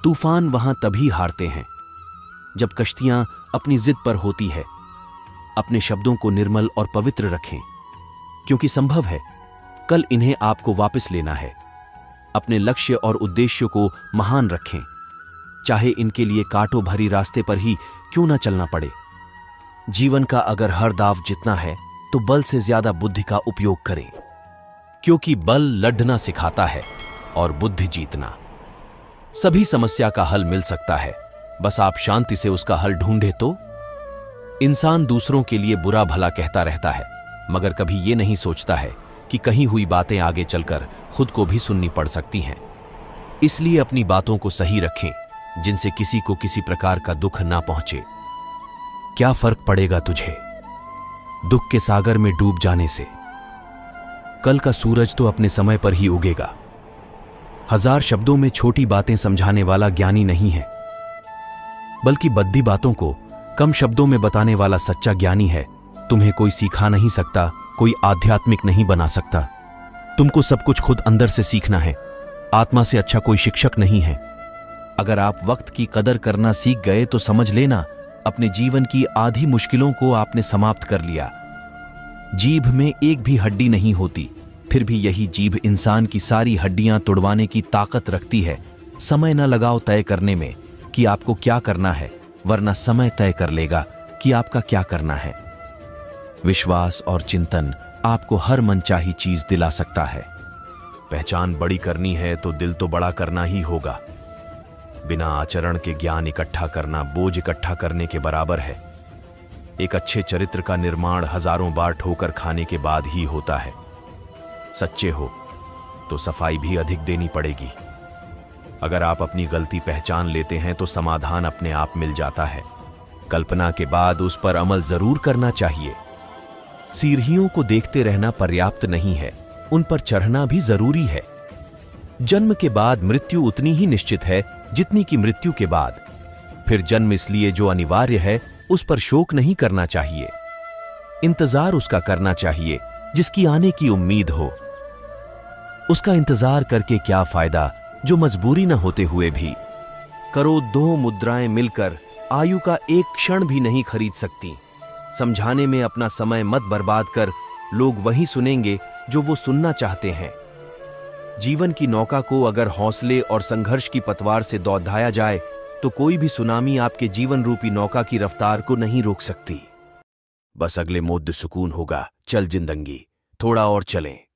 तूफान वहां तभी हारते हैं जब कश्तियां अपनी जिद पर होती है। अपने शब्दों को निर्मल और पवित्र रखें, क्योंकि संभव है कल इन्हें आपको वापस लेना है। अपने लक्ष्य और उद्देश्य को महान रखें, चाहे इनके लिए कांटों भरी रास्ते पर ही क्यों ना चलना पड़े। जीवन का अगर हर दाव जीतना है तो बल से ज्यादा बुद्धि का उपयोग करें, क्योंकि बल लड़ना सिखाता है और बुद्धि जीतना। सभी समस्या का हल मिल सकता है, बस आप शांति से उसका हल ढूंढे तो। इंसान दूसरों के लिए बुरा भला कहता रहता है, मगर कभी ये नहीं सोचता है कि कहीं हुई बातें आगे चलकर खुद को भी सुननी पड़ सकती हैं। इसलिए अपनी बातों को सही रखें, जिनसे किसी को किसी प्रकार का दुख ना पहुंचे। क्या फर्क पड़ेगा तुझे दुख के सागर में डूब जाने से? कल का सूरज तो अपने समय पर ही उगेगा। हजार शब्दों में छोटी बातें समझाने वाला ज्ञानी नहीं है, बल्कि बद्दी बातों को कम शब्दों में बताने वाला सच्चा ज्ञानी है। तुम्हें कोई सिखा नहीं सकता, कोई आध्यात्मिक नहीं बना सकता। तुमको सब कुछ खुद अंदर से सीखना है। आत्मा से अच्छा कोई शिक्षक नहीं है। अगर आप वक्त की कदर करना सीख गए तो समझ लेना अपने जीवन की आधी मुश्किलों को आपने समाप्त कर लिया। जीभ में एक भी हड्डी नहीं होती, फिर भी यही जीभ इंसान की सारी हड्डियां तोड़वाने की ताकत रखती है। समय न लगाओ तय करने में कि आपको क्या करना है, वरना समय तय कर लेगा कि आपका क्या करना है। विश्वास और चिंतन आपको हर मनचाही चीज दिला सकता है। पहचान बड़ी करनी है तो दिल तो बड़ा करना ही होगा। बिना आचरण के ज्ञान इकट्ठा करना बोझ इकट्ठा करने के बराबर है। एक अच्छे चरित्र का निर्माण हजारों बार ठोकर खाने के बाद ही होता है। सच्चे हो तो सफाई भी अधिक देनी पड़ेगी। अगर आप अपनी गलती पहचान लेते हैं तो समाधान अपने आप मिल जाता है। कल्पना के बाद उस पर अमल जरूर करना चाहिए। सीढ़ियों को देखते रहना पर्याप्त नहीं है, उन पर चढ़ना भी जरूरी है। जन्म के बाद मृत्यु उतनी ही निश्चित है जितनी कि मृत्यु के बाद। फिर जन्म इसलिए जो अनिवार्य है उस पर शोक नहीं करना चाहिए। इंतजार उसका करना चाहिए जिसकी आने की उम्मीद हो। उसका इंतजार करके क्या फायदा जो मजबूरी न होते हुए भी। करो दो मुद्राएं मिलकर आयु का एक क्षण भी नहीं खरीद सकती। समझाने में अपना समय मत बर्बाद कर, लोग वही सुनेंगे जो वो सुनना चाहते हैं। जीवन की नौका को अगर हौसले और संघर्ष की पतवार से दौड़ाया जाए तो कोई भी सुनामी आपके जीवन रूपी नौका की रफ्तार को नहीं रोक सकती। बस अगले मोड़ सुकून होगा। चल जिंदगी थोड़ा और चलें।